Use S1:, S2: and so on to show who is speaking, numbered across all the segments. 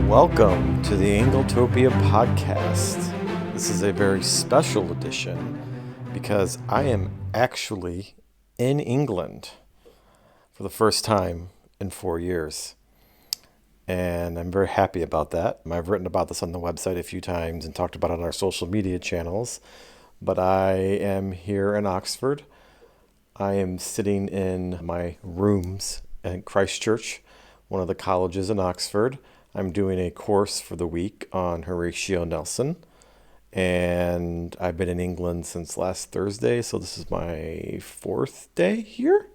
S1: Welcome to the Anglotopia podcast. This is a very special edition because I am actually in England for the first time in 4 years. And I'm very happy about that. I've written about this on the website a few times and talked about it on our social media channels. But I am here in Oxford. I am sitting in my rooms at Christchurch, one of the colleges in Oxford. I'm doing a course for the week on Horatio Nelson, and I've been in England since last Thursday, so this is my 4th day here.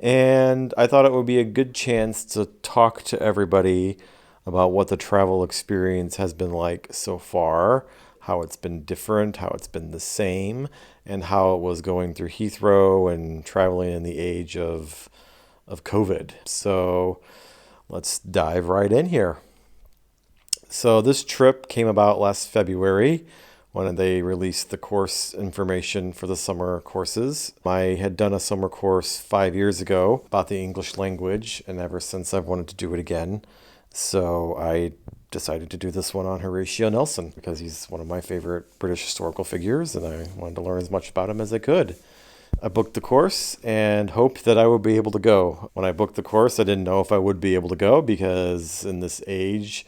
S1: And I thought it would be a good chance to talk to everybody about what the travel experience has been like so far, how it's been different, how it's been the same, and how it was going through Heathrow and traveling in the age of COVID. So let's dive right in here. So this trip came about last February when they released the course information for the summer courses. I had done a summer course 5 years ago about the English language, and ever since I've wanted to do it again. So I decided to do this one on Horatio Nelson because he's one of my favorite British historical figures, and I wanted to learn as much about him as I could. I booked the course and hoped that I would be able to go. When I booked the course, I didn't know if I would be able to go because in this age,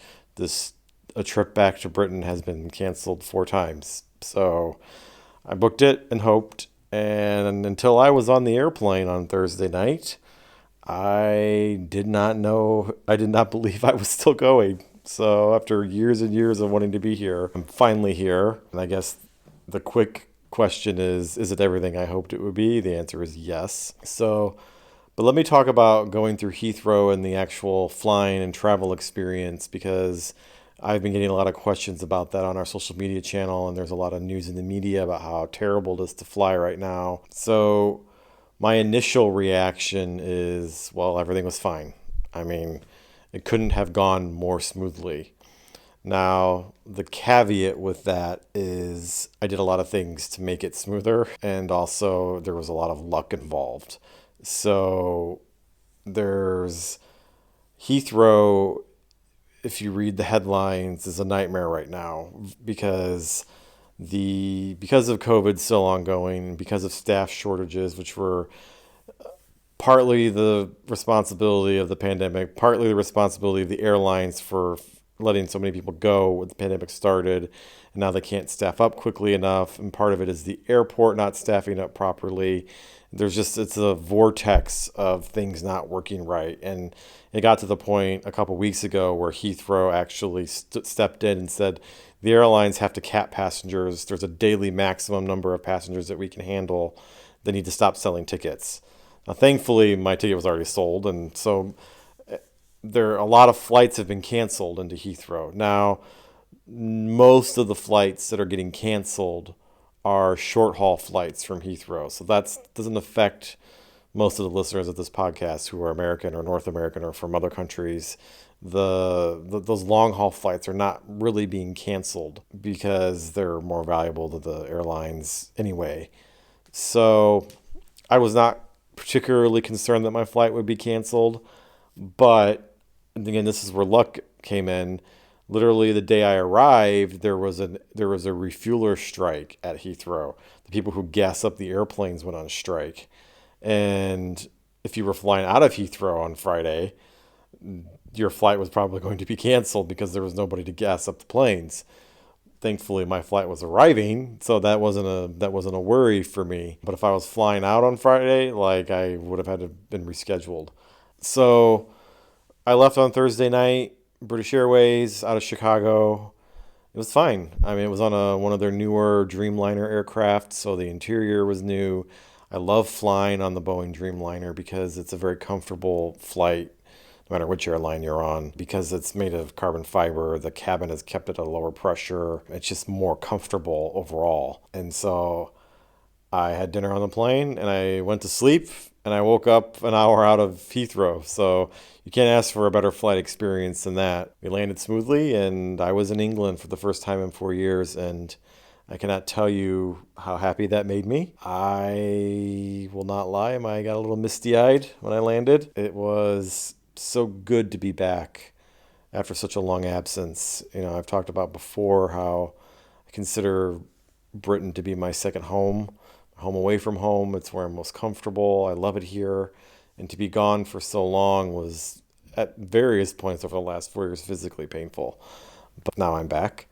S1: a trip back to Britain has been canceled 4 times. So I booked it and hoped, and until I was on the airplane on Thursday night, I did not believe I was still going. So after years and years of wanting to be here, I'm finally here. And I guess the quick question is it everything I hoped it would be? The answer is yes. But let me talk about going through Heathrow and the actual flying and travel experience, because I've been getting a lot of questions about that on our social media channel, and there's a lot of news in the media about how terrible it is to fly right now. So my initial reaction is, well, everything was fine. I mean, it couldn't have gone more smoothly. Now, the caveat with that is I did a lot of things to make it smoother, and also there was a lot of luck involved. So there's Heathrow, if you read the headlines, is a nightmare right now because of COVID still ongoing, because of staff shortages, which were partly the responsibility of the pandemic, partly the responsibility of the airlines for letting so many people go when the pandemic started, and now they can't staff up quickly enough, and part of it is the airport not staffing up properly. It's a vortex of things not working right, and it got to the point a couple weeks ago where Heathrow actually stepped in and said the airlines have to cap passengers. There's a daily maximum number of passengers that we can handle. They need to stop selling tickets. Now, thankfully, my ticket was already sold, and so a lot of flights have been canceled into Heathrow. Now, most of the flights that are getting canceled are short haul flights from Heathrow. So that doesn't affect most of the listeners of this podcast who are American or North American or from other countries. Those long haul flights are not really being canceled because they're more valuable to the airlines anyway. So I was not particularly concerned that my flight would be canceled, but again, this is where luck came in. Literally the day I arrived, there was a refueler strike at Heathrow. The people who gas up the airplanes went on strike. And if you were flying out of Heathrow on Friday, your flight was probably going to be canceled because there was nobody to gas up the planes. Thankfully, my flight was arriving, so that wasn't a worry for me. But if I was flying out on Friday, I would have had to been rescheduled. So I left on Thursday night, British Airways out of Chicago. It was fine. I mean, it was on one of their newer Dreamliner aircraft, so the interior was new. I love flying on the Boeing Dreamliner because it's a very comfortable flight, no matter which airline you're on, because it's made of carbon fiber. The cabin is kept at a lower pressure. It's just more comfortable overall. And so I had dinner on the plane and I went to sleep and I woke up an hour out of Heathrow. So you can't ask for a better flight experience than that. We landed smoothly and I was in England for the first time in 4 years, and I cannot tell you how happy that made me. I will not lie, I got a little misty-eyed when I landed. It was so good to be back after such a long absence. I've talked about before how I consider Britain to be my second home away from home. It's where I'm most comfortable. I love it here. And to be gone for so long was, at various points over the last 4 years, physically painful. But now I'm back.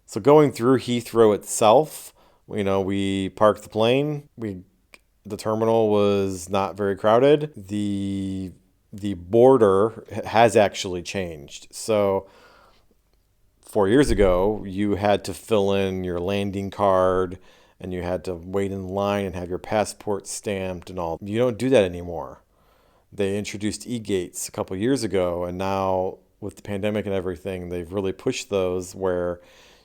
S1: So going through Heathrow itself, we parked the plane. The terminal was not very crowded. The border has actually changed. So 4 years ago, you had to fill in your landing card and you had to wait in line and have your passport stamped and all. You don't do that anymore. They introduced e-gates a couple years ago, and now with the pandemic and everything, they've really pushed those where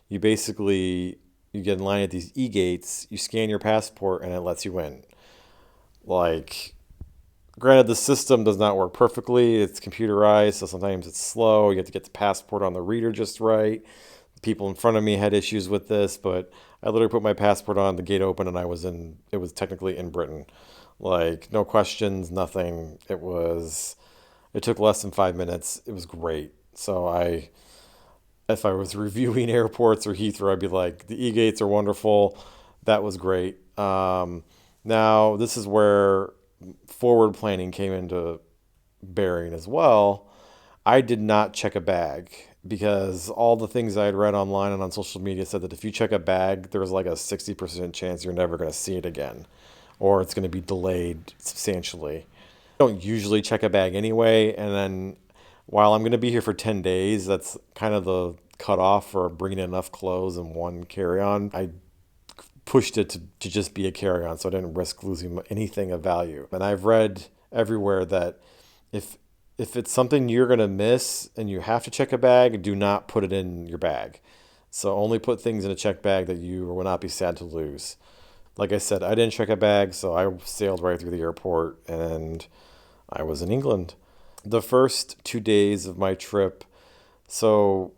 S1: you basically you get in line at these e-gates, you scan your passport, and it lets you in. Like, granted, the system does not work perfectly. It's computerized, so sometimes it's slow. You have to get the passport on the reader just right. People in front of me had issues with this, but I literally put my passport on, the gate opened, and it was technically in Britain. Like, no questions, nothing. It took less than 5 minutes. It was great. So if I was reviewing airports or Heathrow, I'd be like, the e-gates are wonderful. That was great. Now, this is where forward planning came into bearing as well. I did not check a bag because all the things I had read online and on social media said that if you check a bag, there's like a 60% chance you're never going to see it again, or it's going to be delayed substantially. I don't usually check a bag anyway, and then while I'm going to be here for 10 days, that's kind of the cutoff for bringing enough clothes in one carry-on. I pushed it to just be a carry-on so I didn't risk losing anything of value. And I've read everywhere that if it's something you're going to miss and you have to check a bag, do not put it in your bag. So only put things in a check bag that you will not be sad to lose. Like I said, I didn't check a bag, so I sailed right through the airport and I was in England. The first 2 days of my trip, so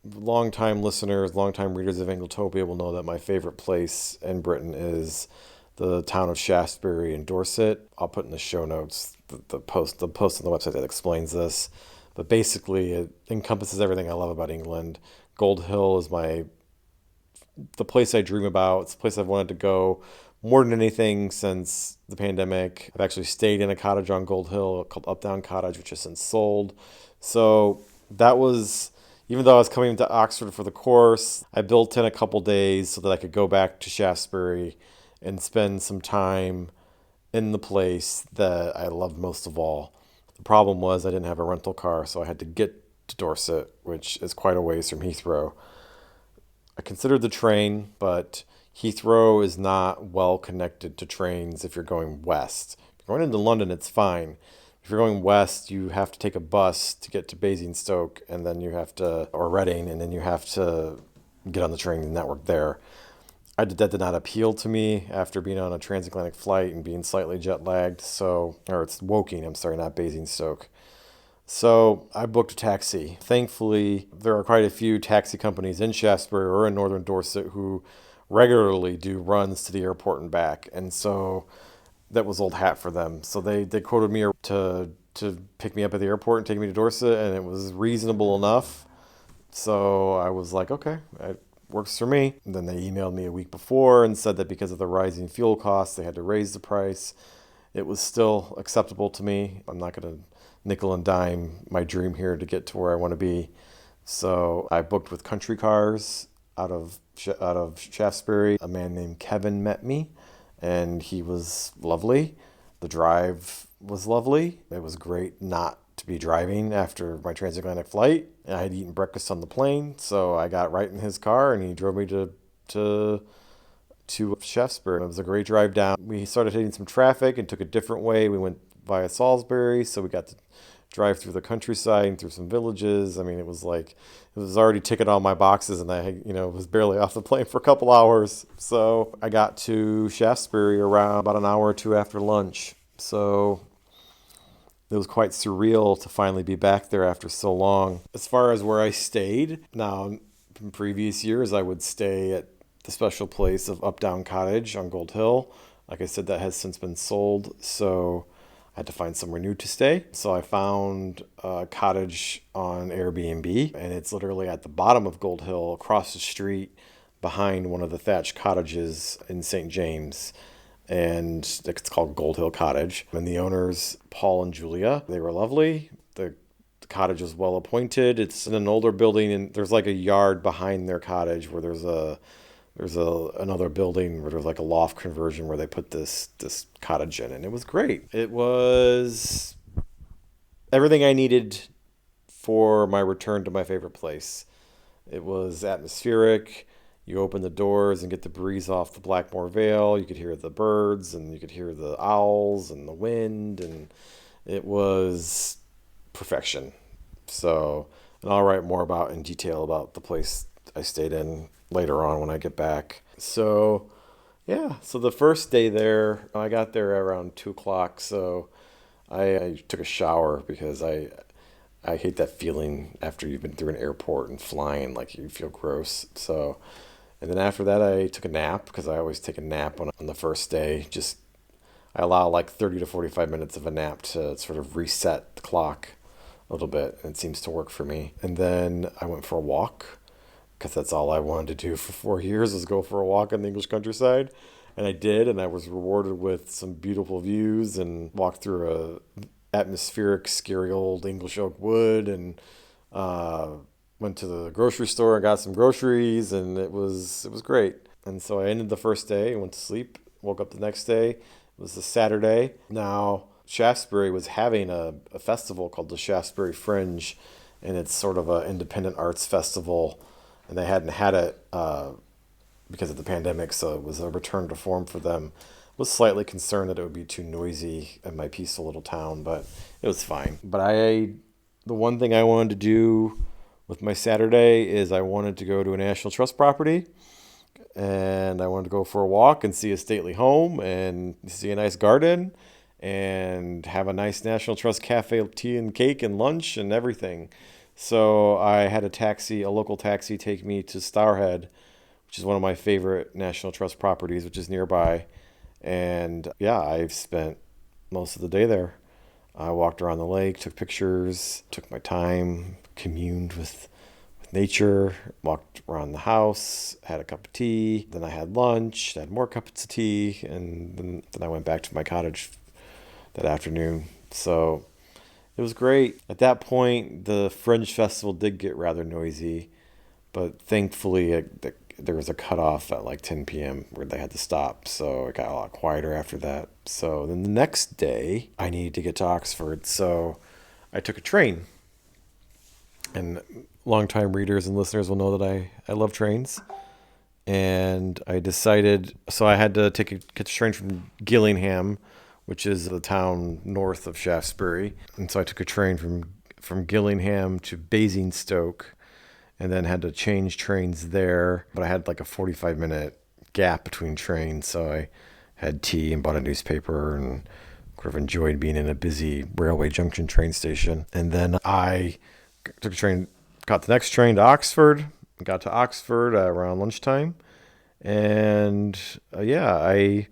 S1: longtime listeners, longtime readers of Anglotopia will know that my favorite place in Britain is the town of Shaftsbury in Dorset. I'll put in the show notes the post on the website that explains this. But basically, it encompasses everything I love about England. Gold Hill is the place I dream about. It's the place I've wanted to go more than anything since the pandemic. I've actually stayed in a cottage on Gold Hill called Updown Cottage, which has since sold. So that was, even though I was coming to Oxford for the course, I built in a couple days so that I could go back to Shaftesbury and spend some time in the place that I loved most of all. The problem was I didn't have a rental car, so I had to get to Dorset, which is quite a ways from Heathrow. I considered the train, but Heathrow is not well connected to trains if you're going west. If you're going into London, it's fine. If you're going west, you have to take a bus to get to Basingstoke, and then or Reading, and then you have to get on the train network there. That did not appeal to me after being on a transatlantic flight and being slightly jet lagged. Or it's Woking, I'm sorry, not Basingstoke. So I booked a taxi. Thankfully, there are quite a few taxi companies in Shaftesbury or in northern Dorset who regularly do runs to the airport and back. And so that was old hat for them. So they quoted me to pick me up at the airport and take me to Dorset, and it was reasonable enough. So I was like, okay, it works for me. And then they emailed me a week before and said that because of the rising fuel costs, they had to raise the price. It was still acceptable to me. I'm not going to nickel and dime my dream here to get to where I want to be. So I booked with Country Cars out of Shaftesbury. A man named Kevin met me, and he was lovely. The drive was lovely. It was great not to be driving after my transatlantic flight. And I had eaten breakfast on the plane, so I got right in his car, and he drove me to Shaftesbury. It was a great drive down. We started hitting some traffic and took a different way. We went via Salisbury, so we got to drive through the countryside and through some villages. I mean, it was already ticking all my boxes, and I, was barely off the plane for a couple hours. So I got to Shaftesbury around about an hour or two after lunch. So it was quite surreal to finally be back there after so long. As far as where I stayed, now in previous years, I would stay at the special place of Updown Cottage on Gold Hill. Like I said, that has since been sold. So I had to find somewhere new to stay. So I found a cottage on Airbnb, and it's literally at the bottom of Gold Hill, across the street behind one of the thatched cottages in St. James. And it's called Gold Hill Cottage. And the owners, Paul and Julia, they were lovely. The cottage is well appointed. It's in an older building, and there's like a yard behind their cottage where there's another building where there's like a loft conversion where they put this cottage in, and it was great. It was everything I needed for my return to my favorite place. It was atmospheric. You open the doors and get the breeze off the Blackmore Vale. You could hear the birds, and you could hear the owls and the wind, and it was perfection. So, and I'll write more about in detail about the place I stayed in later on when I get back. So, yeah. So the first day there, I got there around 2 o'clock. So I took a shower because I hate that feeling after you've been through an airport and flying, like you feel gross. So, and then after that, I took a nap because I always take a nap on the first day. Just I allow like 30 to 45 minutes of a nap to sort of reset the clock a little bit, and it seems to work for me. And then I went for a walk because that's all I wanted to do for 4 years was go for a walk in the English countryside. And I did, and I was rewarded with some beautiful views and walked through a atmospheric, scary old English oak wood, and went to the grocery store and got some groceries, and it was great. And so I ended the first day and went to sleep, woke up the next day. It was a Saturday. Now, Shaftsbury was having a festival called the Shaftsbury Fringe, and it's sort of an independent arts festival, and they hadn't had it because of the pandemic, so it was a return to form for them. Was slightly concerned that it would be too noisy in my peaceful little town, but it was fine. But the one thing I wanted to do with my Saturday is I wanted to go to a National Trust property, and I wanted to go for a walk and see a stately home and see a nice garden and have a nice National Trust cafe, tea and cake and lunch and everything. So I had a local taxi take me to Stourhead, which is one of my favorite National Trust properties, which is nearby. And yeah, I've spent most of the day there. I walked around the lake, took pictures, took my time, communed with nature, walked around the house, had a cup of tea. Then I had lunch, had more cups of tea, and then I went back to my cottage that afternoon. So it was great. At that point, the Fringe Festival did get rather noisy, but thankfully there was a cutoff at like 10 p.m. where they had to stop, so it got a lot quieter after that. So then the next day, I needed to get to Oxford, so I took a train. And longtime readers and listeners will know that I love trains. And I decided, so I had to get the train from Gillingham, which is the town north of Shaftesbury. And so I took a train from Gillingham to Basingstoke, and then had to change trains there. But I had like a 45-minute gap between trains, so I had tea and bought a newspaper and sort of enjoyed being in a busy railway junction train station. And then I took a train, got the next train to Oxford, got to Oxford around lunchtime. And I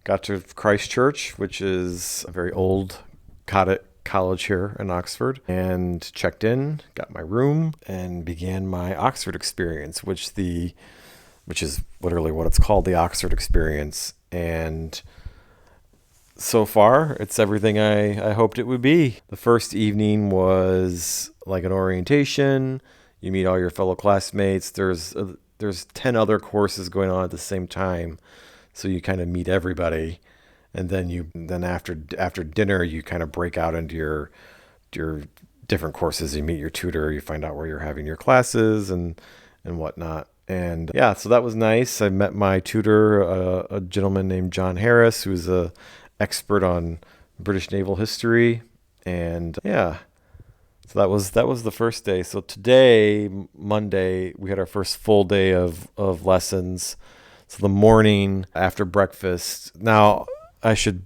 S1: got to Christ Church, which is a very old college here in Oxford, and checked in, got my room, and began my Oxford experience, which is literally what it's called, the Oxford experience. And so far, it's everything I hoped it would be. The first evening was like an orientation. You meet all your fellow classmates. There's 10 other courses going on at the same time, so you kind of meet everybody. And then after dinner, you kind of break out into your different courses. You meet your tutor. You find out where you're having your classes and whatnot. And yeah, so that was nice. I met my tutor, a gentleman named John Harris, who's a expert on British naval history. And yeah, so that was the first day. So today, Monday, we had our first full day of lessons. So the morning after breakfast. Now, I should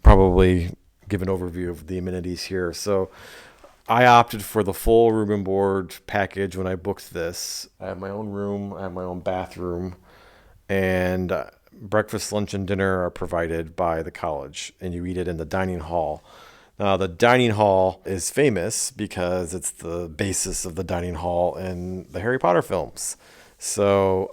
S1: probably give an overview of the amenities here. So I opted for the full room and board package when I booked this. I have my own room, I have my own bathroom, and breakfast, lunch, and dinner are provided by the college, and you eat it in the dining hall. Now, the dining hall is famous because it's the basis of the dining hall in the Harry Potter films. So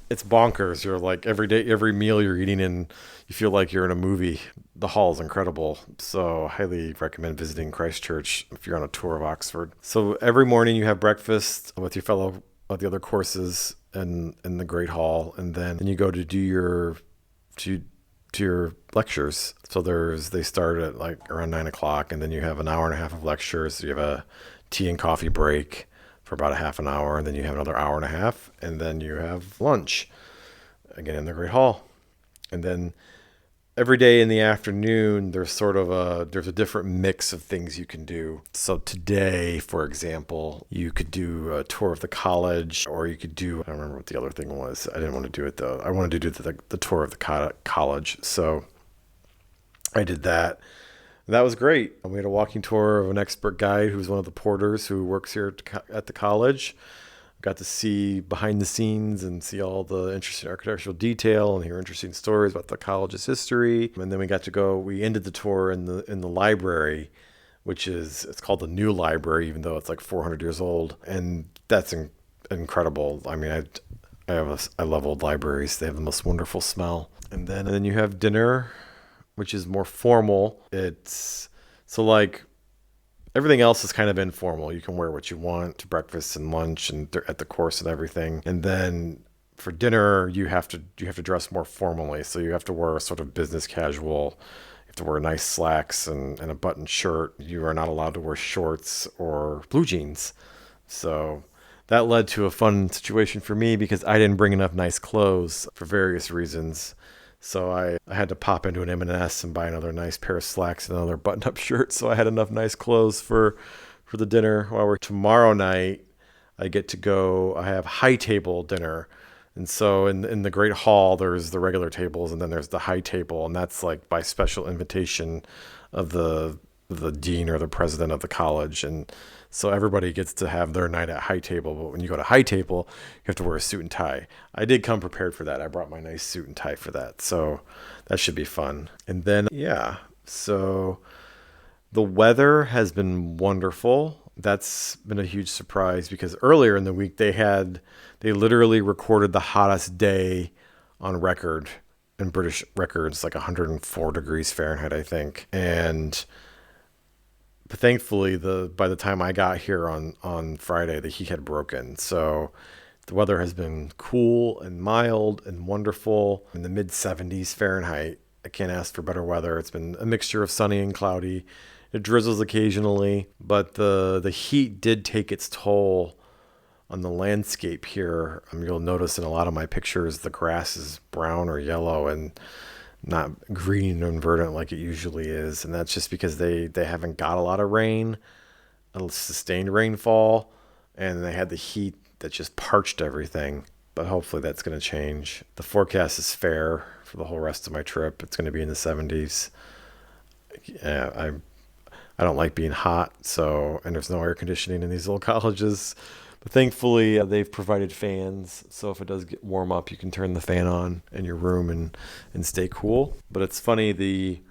S1: it's bonkers. You're like every day, every meal you're eating in, you feel like you're in a movie. The hall is incredible. So highly recommend visiting Christchurch if you're on a tour of Oxford. So every morning you have breakfast with the other courses in the Great Hall. And then you go to do your lectures. So they start at like around 9 o'clock, and then you have an hour and a half of lectures. So you have a tea and coffee break for about a half an hour, and then you have another hour and a half, and then you have lunch again in the Great Hall. And then every day in the afternoon, there's a different mix of things you can do. So today, for example, you could do a tour of the college, or you could do, I don't remember what the other thing was. I didn't want to do it though. I wanted to do the tour of the college. So I did that. That was great. We had a walking tour of an expert guide who's one of the porters who works here at the college. Got to see behind the scenes and see all the interesting architectural detail and hear interesting stories about the college's history. And then we ended the tour in the library, it's called the New Library, even though it's like 400 years old. And that's incredible. I mean, I love old libraries. They have the most wonderful smell. And then you have dinner, which is more formal. It's so like everything else is kind of informal. You can wear what you want to breakfast and lunch and at the course and everything. And then for dinner, you have to dress more formally. So you have to wear a sort of business casual. You have to wear nice slacks and a button shirt. You are not allowed to wear shorts or blue jeans. So that led to a fun situation for me because I didn't bring enough nice clothes for various reasons. So I had to pop into an M&S and buy another nice pair of slacks and another button-up shirt. So I had enough nice clothes for the dinner. While tomorrow night, I get to go. I have high table dinner, and so in the Great Hall, there's the regular tables, and then there's the high table, and that's like by special invitation of the dean or the president of the college. And so everybody gets to have their night at high table. But when you go to high table, you have to wear a suit and tie. I did come prepared for that. I brought my nice suit and tie for that. So that should be fun. And then, so the weather has been wonderful. That's been a huge surprise because earlier in the week they literally recorded the hottest day on record in British records, like 104 degrees Fahrenheit, I think. But thankfully, by the time I got here on Friday, the heat had broken. So the weather has been cool and mild and wonderful in the mid 70s Fahrenheit. I can't ask for better weather. It's been a mixture of sunny and cloudy. It drizzles occasionally, but the heat did take its toll on the landscape here. You'll notice in a lot of my pictures, the grass is brown or yellow and not green and verdant like it usually is. And that's just because they haven't got a lot of rain, a sustained rainfall, and they had the heat that just parched everything. But hopefully that's going to change. The forecast is fair for the whole rest of my trip. It's going to be in the 70s. Yeah, I don't like being hot, and there's no air conditioning in these little colleges. But thankfully, they've provided fans, so if it does get warm up, you can turn the fan on in your room and stay cool. But it's funny,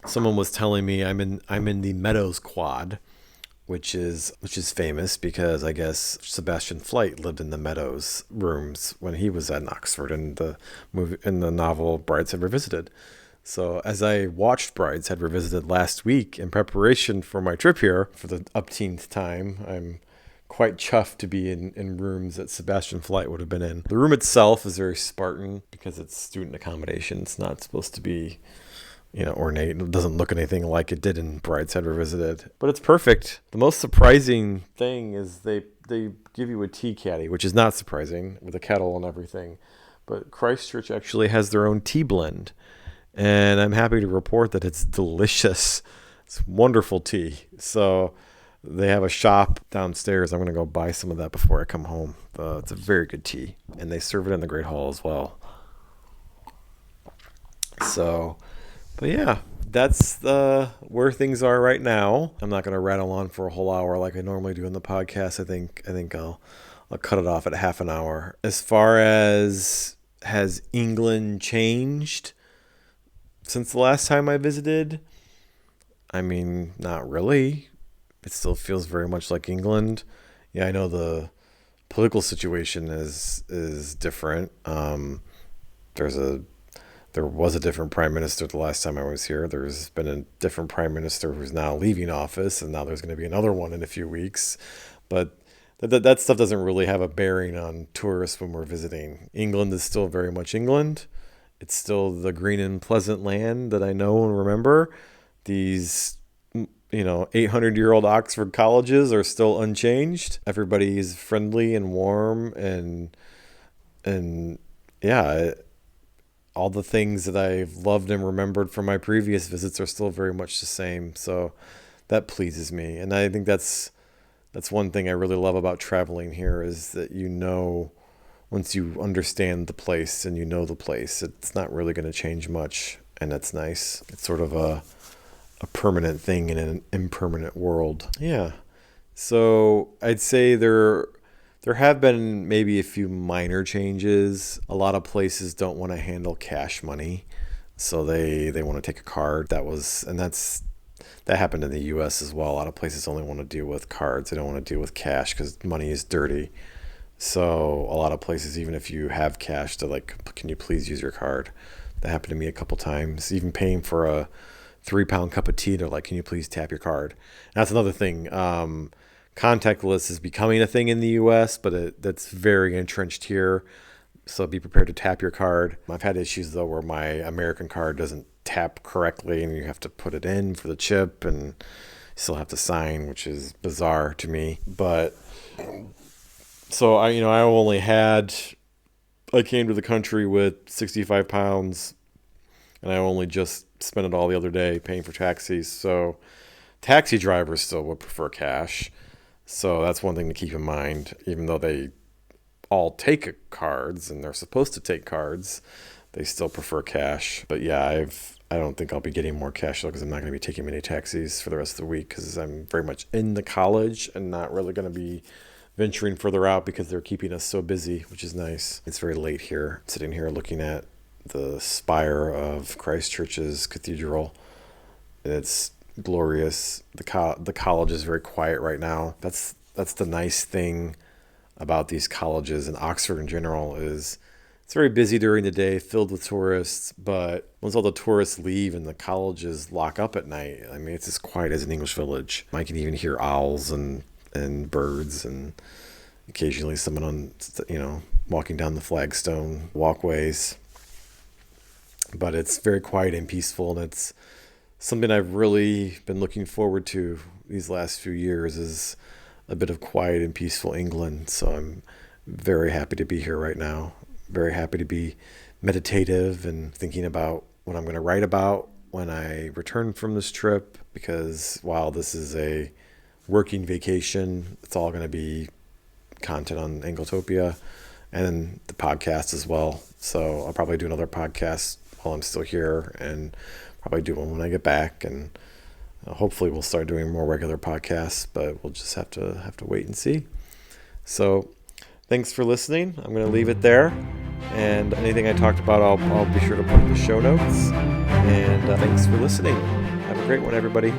S1: someone was telling me I'm in the Meadows Quad, which is famous because I guess Sebastian Flyte lived in the Meadows rooms when he was at Oxford in the novel Brideshead Revisited. So as I watched Brideshead Revisited last week in preparation for my trip here for the upteenth time, I'm quite chuffed to be in rooms that Sebastian Flyte would have been in. The room itself is very Spartan because it's student accommodation. It's not supposed to be, ornate. It doesn't look anything like it did in Brideshead Revisited, but it's perfect. The most surprising thing is they give you a tea caddy, which is not surprising with a kettle and everything, but Christchurch actually has their own tea blend. And I'm happy to report that it's delicious. It's wonderful tea. So they have a shop downstairs. I'm going to go buy some of that before I come home. It's a very good tea. And they serve it in the Great Hall as well. So, but yeah, that's where things are right now. I'm not going to rattle on for a whole hour like I normally do in the podcast. I think I'll I'll cut it off at half an hour. As far as has England changed since the last time I visited? I mean, not really. It still feels very much like England. Yeah, I know the political situation is different. There was a different prime minister the last time I was here. There's been a different prime minister who's now leaving office, and now there's going to be another one in a few weeks. But that stuff doesn't really have a bearing on tourists when we're visiting. England is still very much England. It's still the green and pleasant land that I know and remember. These 800-year-old Oxford colleges are still unchanged. Everybody is friendly and warm, and yeah, all the things that I've loved and remembered from my previous visits are still very much the same. So that pleases me, and I think that's one thing I really love about traveling here is that once you understand the place and you know the place, it's not really going to change much, and that's nice. It's sort of a permanent thing in an impermanent world. Yeah. So I'd say there have been maybe a few minor changes. A lot of places don't want to handle cash money, so they want to take a card. That happened in the U.S. as well. A lot of places only want to deal with cards. They don't want to deal with cash because money is dirty. So a lot of places, even if you have cash, they're like, can you please use your card? That happened to me a couple times. Even paying for a 3-pound cup of tea, they're like, can you please tap your card? And that's another thing. Contactless is becoming a thing in the U.S., but that's very entrenched here. So be prepared to tap your card. I've had issues, though, where my American card doesn't tap correctly, and you have to put it in for the chip, and you still have to sign, which is bizarre to me. But so I came to the country with 65 pounds, and I only just spent it all the other day paying for taxis. So taxi drivers still would prefer cash. So that's one thing to keep in mind, even though they all take cards and they're supposed to take cards, they still prefer cash. But yeah, I don't think I'll be getting more cash though, because I'm not going to be taking many taxis for the rest of the week because I'm very much in the college and not really going to be venturing further out because they're keeping us so busy, which is nice. It's very late here, sitting here looking at the spire of Christ Church's cathedral. It's glorious. The college is very quiet right now. That's the nice thing about these colleges, and Oxford in general, is it's very busy during the day, filled with tourists, but once all the tourists leave and the colleges lock up at night, I mean, it's as quiet as an English village. I can even hear owls and birds, and occasionally someone walking down the flagstone walkways. But it's very quiet and peaceful, and it's something I've really been looking forward to these last few years, is a bit of quiet and peaceful England. So I'm very happy to be here right now. Very happy to be meditative and thinking about what I'm going to write about when I return from this trip, because while this is a working vacation, it's all going to be content on Anglotopia and the podcast as well. So I'll probably do another podcast while I'm still here, and probably do one when I get back, and hopefully we'll start doing more regular podcasts, but we'll just have to wait and see. So thanks for listening. I'm going to leave it there, and anything I talked about I'll be sure to put in the show notes. And thanks for listening. Have a great one, everybody.